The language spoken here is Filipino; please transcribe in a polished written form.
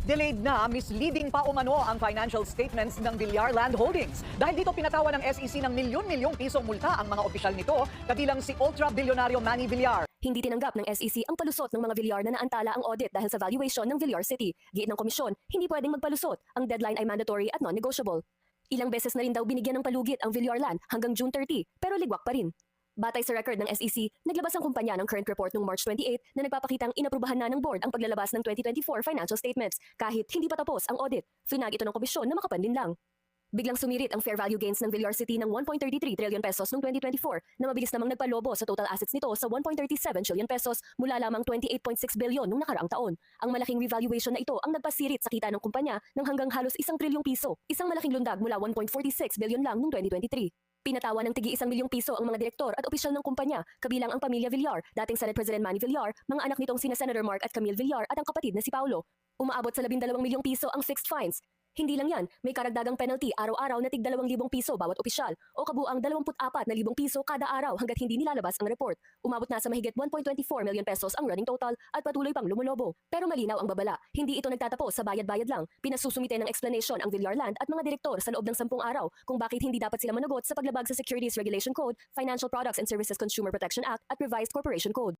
Delayed na, misleading pa umano ang financial statements ng Villar Land Holdings. Dahil dito pinatawa ng SEC ng milyon-milyong pisong multa ang mga opisyal nito, kabilang si ultra-bilyonaryo Manny Villar. Hindi tinanggap ng SEC ang palusot ng mga Villar na naantala ang audit dahil sa valuation ng Villar City. Giit ng komisyon, hindi pwedeng magpalusot. Ang deadline ay mandatory at non-negotiable. Ilang beses na rin daw binigyan ng palugit ang Villar Land hanggang June 30, pero ligwak pa rin. Batay sa record ng SEC, naglabas ang kumpanya ng current report noong March 28 na nagpapakitang inaprubahan na ng board ang paglalabas ng 2024 financial statements kahit hindi pa tapos ang audit. Flinag ito ng komisyon na makapanlin lang. Biglang sumirit ang fair value gains ng Villar City ng 1.33 trillion pesos noong 2024 na mabilis namang nagpalobo sa total assets nito sa 1.37 trillion pesos mula lamang 28.6 billion noong nakaraang taon. Ang malaking revaluation na ito ang nagpasirit sa kita ng kumpanya ng hanggang halos 1 trilyong piso, isang malaking lundag mula 1.46 billion lang noong 2023. Pinatawa ng tigi 1 milyong piso ang mga direktor at opisyal ng kumpanya, kabilang ang pamilya Villar, dating Senate President Manny Villar, mga anak nitong sina Senator Mark at Camille Villar at ang kapatid na si Paulo. Umaabot sa 12 milyong piso ang fixed fines. Hindi lang yan, may karagdagang penalty araw-araw na tig 2,000 piso bawat opisyal o kabuang 24,000 piso kada araw hanggat hindi nilalabas ang report. Umabot na sa mahigit 1.24 million pesos ang running total at patuloy pang lumulobo. Pero malinaw ang babala, hindi ito nagtatapos sa bayad-bayad lang. Pinasusumite ng explanation ang Villar Land at mga direktor sa loob ng 10 araw kung bakit hindi dapat sila managot sa paglabag sa Securities Regulation Code, Financial Products and Services Consumer Protection Act at Revised Corporation Code.